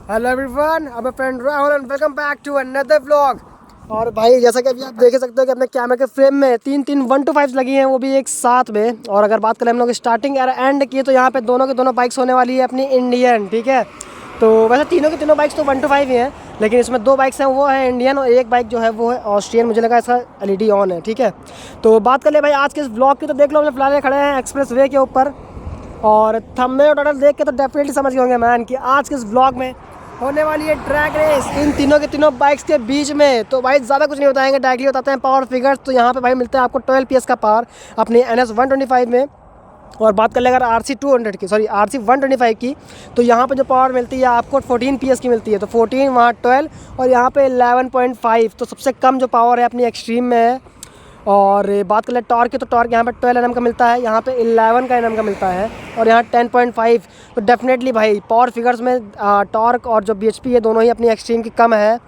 Hello everyone, I am friend Rahul and welcome back to another vlog. और भाई जैसा कि अभी आप देख सकते हो कि अपने कैमरे के फ्रेम में तीन 125 लगी हैं, वो भी एक साथ में। और अगर बात करें हम लोग स्टार्टिंग और एंड की, तो यहाँ पे दोनों की दोनों बाइक्स होने वाली है अपनी इंडियन, ठीक है। तो वैसे तीनों की तीनों बाइक्स तो 125 ही हैं, लेकिन इसमें दो बाइक्स हैं वो है इंडियन और एक बाइक जो है वो है ऑस्ट्रियन। मुझे लगा ऐसा LED ऑन है, ठीक है। तो बात कर ले भाई आज के इस ब्लॉग की, तो देख लो हम फिलहाल खड़े हैं एक्सप्रेस वे के ऊपर। और थंबनेल और टाइटल देख के तो डेफिनेटली समझ गए होंगे मैन कि आज के इस ब्लॉग में होने वाली है ड्रैग रेस इन तीनों के तीनों बाइक्स के बीच में। तो भाई ज़्यादा कुछ नहीं बताएंगे, डायरेक्टली बताते हैं पावर फिगर्स। तो यहाँ पे भाई मिलता है आपको 12 PS का पावर अपनी NS 125 में। और बात कर ले अगर RC 200 की, सॉरी RC 125 की, तो यहाँ पे जो पावर मिलती है आपको 14 PS की मिलती है। तो 14 वहाँ 12 और यहाँ पे 11.5। तो सबसे कम जो पावर है अपनी एक्सट्रीम में है। और बात कर ले टॉर्क की, तो टॉर्क यहाँ पे 12 Nm का मिलता है, यहाँ पे 11 का Nm का मिलता है और यहाँ 10.5। तो डेफिनेटली भाई पावर फिगर्स में टॉर्क और जो BHP है दोनों ही अपनी एक्सट्रीम की कम है।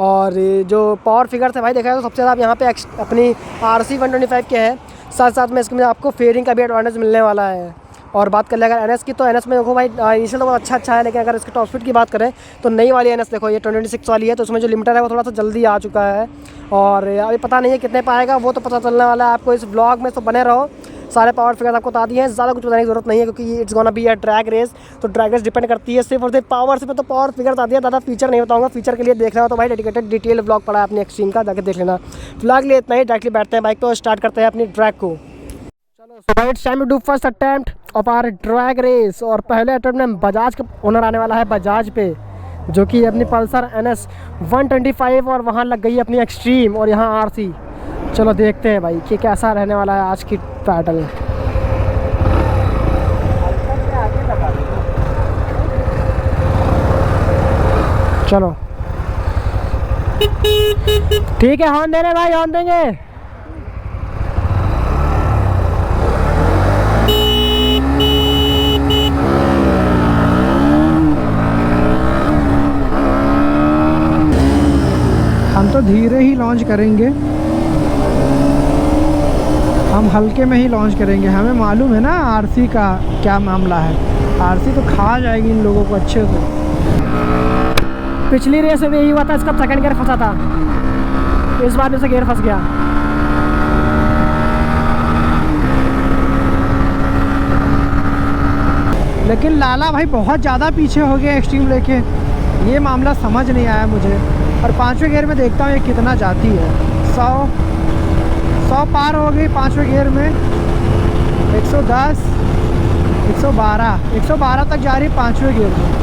और जो पावर फिगर्स है भाई देखा जाए तो सबसे ज़्यादा यहाँ पे अपनी RC 125 के है। साथ साथ में इसमें आपको फेयरिंग का भी एडवांटेज मिलने वाला है। और बात कर ले अगर NS की, तो NS में देखो भाई इनिशियल तो बहुत अच्छा है, लेकिन अगर इसके टॉप स्पीड की बात करें तो नई वाली NS देखो ये 226 वाली है, तो उसमें जो लिमिटर है वो थोड़ा सा जल्दी आ चुका है। और अभी पता नहीं है कितने पाएगा, वो तो पता चलने वाला है आपको इस ब्लॉग में। तो बने रहो, सारे पावर फिगर्स आपको बता दिए हैं, ज़्यादा कुछ बताने की जरूरत नहीं है क्योंकि it's gonna be a drag race. तो ड्रैग रेस डिपेंड करती है सिर्फ और सिर्फ पावर से। तो पावर फिगर बता दिया, ज़्यादा फीचर नहीं बताऊंगा। फीचर के लिए देखना हो तो भाई डेडिकेटेड डिटेल ब्लॉग पड़ा है अपनी एक्सट्रीम का, जाकर देख लेना। फिलहाल के लिए इतना ही, डायरेक्टली बैठते हैं बाइक पे और स्टार्ट करते हैं अपनी ड्रैग को। चलो सो भाई it's time to do first attempt of our drag race. और पहले अटेम्प्ट में बजाज का ओनर आने वाला है बजाज पे, जो कि अपनी पल्सर NS 125 और वहाँ लग गई अपनी एक्सट्रीम और यहाँ RC। चलो देखते हैं भाई कि कैसा रहने वाला है आज की बैटल। चलो ठीक है, हॉर्न दे रहे भाई, हॉर्न देंगे। हम तो धीरे ही लॉन्च करेंगे, हम हल्के में ही लॉन्च करेंगे। हमें मालूम है ना RC का क्या मामला है। RC तो खा जाएगी इन लोगों को अच्छे से। पिछली रेस में यही हुआ था, इसका सेकंड गियर फंसा था, इस बार से गियर फंस गया। लेकिन लाला भाई बहुत ज़्यादा पीछे हो गया एक्सट्रीम लेके, ये मामला समझ नहीं आया मुझे। और पाँचवें गियर में देखता हूँ ये कितना जाती है। 100 पार हो गई पाँचवें गियर में, 110, 112 तक जा रही है पाँचवें गियर में।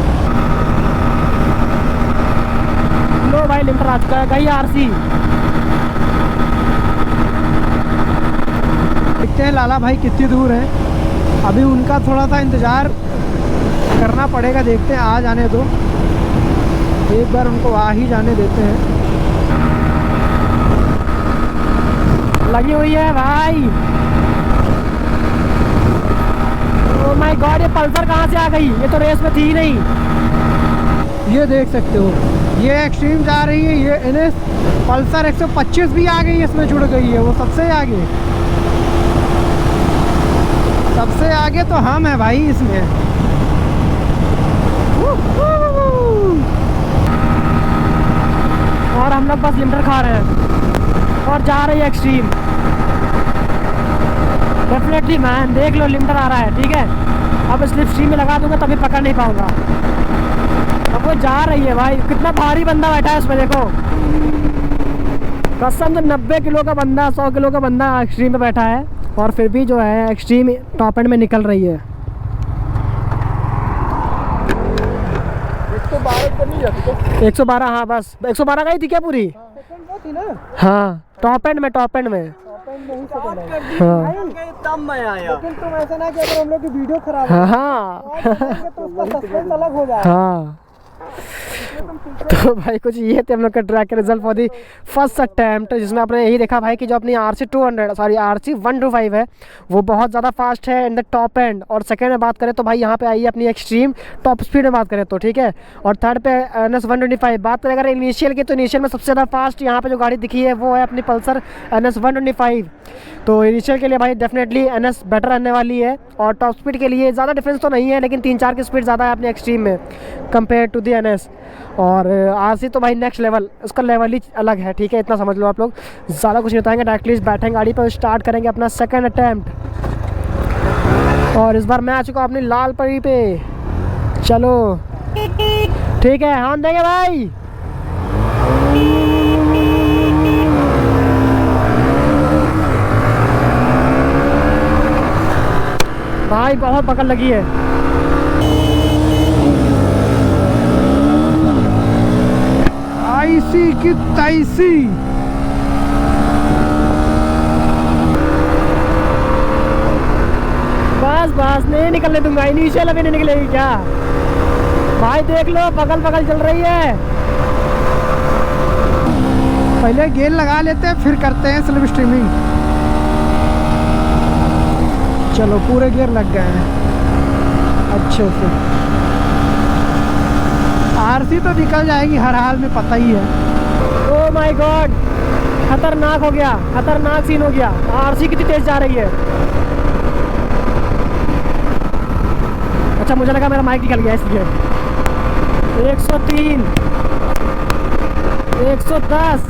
लो भाई लिमिटर आ चुका है, गई RC। देखते हैं लाला भाई कितनी दूर है, अभी उनका थोड़ा सा इंतज़ार करना पड़ेगा। देखते हैं, आ जाने दो, एक बार उनको आ ही जाने देते हैं। लगी हुई है भाई। ओह माय गॉड, ये पल्सर कहाँ से आ गई, ये तो रेस में थी ही नहीं। ये देख सकते हो, ये एक्सट्रीम जा रही है, ये NS पल्सर 125 भी आ गई है, इसमें जुड़ गई है। वो सबसे आगे, सबसे आगे तो हम हैं भाई इसमें। और हम लोग बस लिमिटर खा रहे हैं और जा रही है एक्सट्रीम। डेफिनेटली मैन, देख लो लिमिटर आ रहा है, ठीक है। अब स्लिप स्ट्रीम में लगा दूंगा तभी पकड़ नहीं पाऊंगा। अब वो जा रही है भाई, कितना भारी बंदा बैठा है उसमें देखो, कसम से 90 किलो का बंदा, 100 किलो का बंदा एक्सट्रीम पे बैठा है और फिर भी जो है एक्सट्रीम टॉप एंड में निकल रही है। 112, हाँ बस 112 का ही थी क्या पूरी? हाँ टॉप एंड में, टॉप एंड में। हाँ तब मैं आया, लेकिन तुम ऐसा ना कि अगर हम लोग की वीडियो खराब हाँ तो उसका सस्पेंस अलग हो जाएगा। हाँ तो भाई कुछ ये थे हम लोग का ट्रैक के result for the first attempt, जिसमें आपने यही देखा भाई कि जो अपनी RC 125 है वो बहुत ज़्यादा फास्ट है इन द टॉप एंड। और सेकंड में बात करें तो भाई यहाँ पे आई है अपनी एक्सट्रीम टॉप स्पीड में बात करें तो, ठीक है। और थर्ड पे NS 125। बात करें अगर इनिशियल की, तो इनिशियल में सबसे ज़्यादा फास्ट यहाँ पे जो गाड़ी दिखी है वो है अपनी पल्सर NS 125। तो इनिशियल के लिए भाई डेफिनेटली NS बेटर रहने वाली है। और टॉप स्पीड के लिए ज़्यादा डिफरेंस तो नहीं है, लेकिन 3-4 की स्पीड ज़्यादा है अपने एक्सट्रीम में कंपेयर टू दी NS। और RC तो भाई नेक्स्ट लेवल, उसका लेवल ही अलग है, ठीक है, इतना समझ लो आप लोग। ज़्यादा कुछ नहीं बताएंगे, डायरेक्टली बैठेंगे गाड़ी पर, स्टार्ट करेंगे अपना सेकेंड अटैम्प्ट। और इस बार मैं आ चुका हूँ अपनी लाल परी पे। चलो ठीक है, हाँ देंगे भाई। भाई बहुत पकड़ लगी है। ऐसी की तैसी। बस नहीं निकलने दूंगा, इनिशियल अभी नहीं निकलेगी क्या भाई? देख लो बगल चल रही है। पहले गेयर लगा लेते हैं, फिर करते हैं स्लिप स्ट्रीमिंग। चलो पूरे गियर लग गए हैं अच्छे से। RC तो निकल जाएगी हर हाल में, पता ही है। ओह माय गॉड, खतरनाक हो गया, खतरनाक सीन हो गया। RC कितनी तेज जा रही है। अच्छा मुझे लगा मेरा माइक निकल गया इसलिए। 103, 110,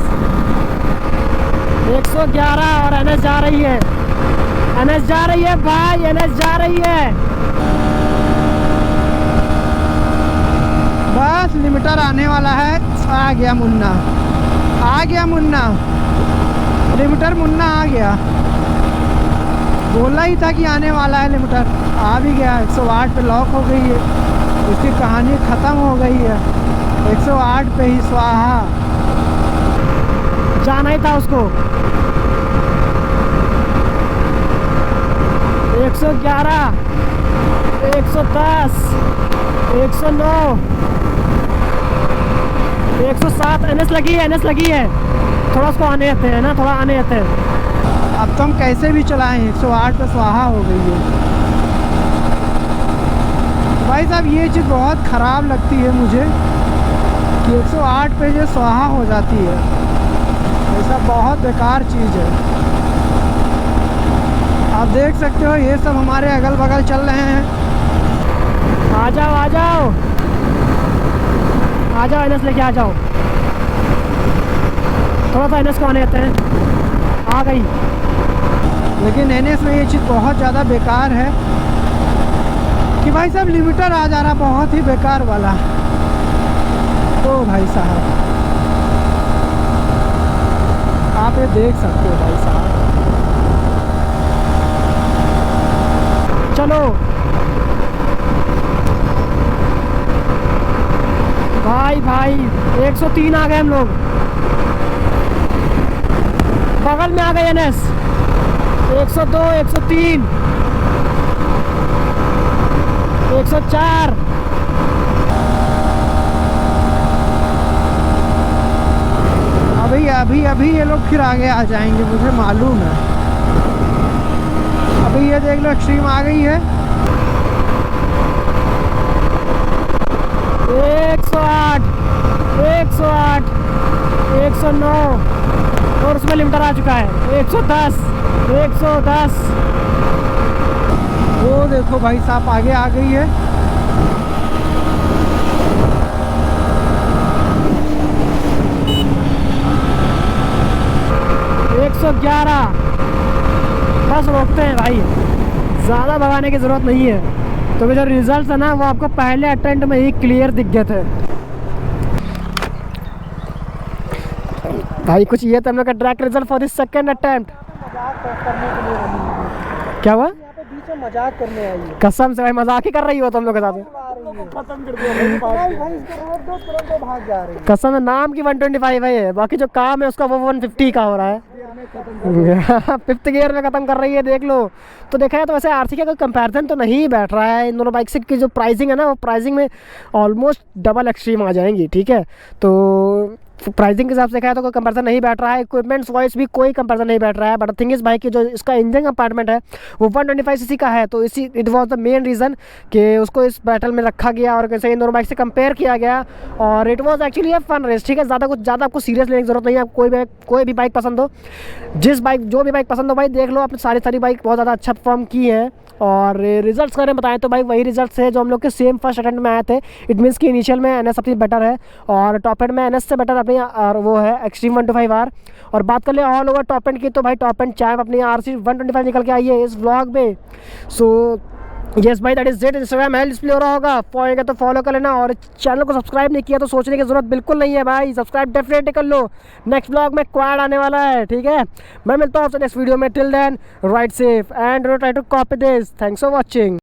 111 और NS जा रही है, NS जा रही है भाई, NS जा रही है। बस लिमिटर आने वाला है। आ गया मुन्ना, आ गया मुन्ना, लिमिटर मुन्ना आ गया। बोला ही था कि आने वाला है लिमिटर, आ भी गया। 108 पे लॉक हो गई है, उसकी कहानी ख़त्म हो गई है। 108 पे ही स्वाहा, जाना ही था उसको। 111, 110, 109, 107। NS लगी है, NS लगी है। थोड़ा उसको आने आते हैं ना, थोड़ा आने आते हैं। अब तो हम कैसे भी चलाएं, 108 पे स्वाहा हो गई है। भाई साहब ये चीज़ बहुत ख़राब लगती है मुझे कि 108 पे जो स्वाहा हो जाती है, ऐसा बहुत बेकार चीज़ है। आप देख सकते हो ये सब हमारे अगल बगल चल रहे हैं। आ जाओ आ जाओ आ जाओ, NS लेके आ जाओ। थोड़ा सा NS को आने आते हैं। आ गई। लेकिन NS में ये चीज़ बहुत ज़्यादा बेकार है कि भाई साहब लिमिटर आ जा रहा, बहुत ही बेकार वाला। तो भाई साहब आप ये देख सकते हो भाई साहब। चलो भाई 103 आ गए हम लोग, बगल में आ गए NS। 102, 103, 104। अभी ये लोग फिर आगे आ जाएंगे, मुझे मालूम है। अभी ये देख लो एक्सट्रीम आ गई है। 108, 108, 109 और उसमें लिमिटर आ चुका है। 110, 110। वो देखो भाई साहब आगे आ गई है। बस रोकते हैं भाई, ज़्यादा भगाने की ज़रूरत नहीं है। तो जो रिजल्ट है ना वो आपको पहले अटेम्प्ट में ही क्लियर दिख गए थे भाई। कुछ ये तो हम लोग का track result for this second attempt. क्या हुआ? बीच में मजाक करने आई है। कसम से भाई मजाक ही कर रही हो तुम लोग के साथ। खत्म कर दिया भाग जा रही है। कसम, नाम की 125 है ये, बाकी जो काम है उसका वो 150 का हो रहा है। 5th गियर में खत्म कर रही है, देख लो। तो देखा है तो वैसे RC का कोई कंपैरिजन तो नहीं बैठ रहा है इन दोनों बाइक से, की जो प्राइसिंग है ना वो प्राइसिंग में ऑलमोस्ट डबल एक्सट्रीम आ जाएंगी, ठीक है। तो प्राइसिंग के हिसाब से देखा है तो कोई कंपैरिजन नहीं बैठ रहा है। इक्विपमेंट्स वाइज भी कोई कंपैरिजन नहीं बैठ रहा है। बट थिंग इस बाइक की जो इसका इंजन कंपार्टमेंट है वो 125cc का है, तो इसी it was the main reason कि उसको इस बैटल में रखा गया और कैसे इन दोनों बाइक से कंपेयर किया गया। और it was actually a fun race, ठीक है। ज़्यादा आपको सीरियस लेने की जरूरत नहीं है। आपको कोई भी बाइक पसंद हो, जो भी बाइक पसंद हो भाई, देख लो। आपने सारी बाइक बहुत ज़्यादा अच्छा परफॉर्म की है और रिजल्ट्स करें बताएं तो भाई वही रिजल्ट्स है जो हम लोग के सेम फर्स्ट अटेम्प्ट में आए थे। इट मीन्स कि इनिशियल में एन एस सबसे बेटर है और टॉप एंड में एन एस से बेटर अपनी वो है एक्सट्रीम 125R। और बात कर ले ऑल ओवर टॉप एंड की तो भाई टॉप एंड चैम्प अपनी RC 125 निकल के आई है इस व्लॉग में। सो यस भाई दैट इज इट। इंस्टाग्राम है डिस्प्ले हो रहा होगा, फॉलो का तो फॉलो कर लेना और चैनल को सब्सक्राइब नहीं किया तो सोचने की जरूरत बिल्कुल नहीं है भाई, सब्सक्राइब डेफिनेटली कर लो। नेक्स्ट ब्लॉग में क्वाड आने वाला है, ठीक है। मैं मिलता हूँ आपसे नेक्स्ट वीडियो में। Till then ride safe and try to copy this. Thanks for watching.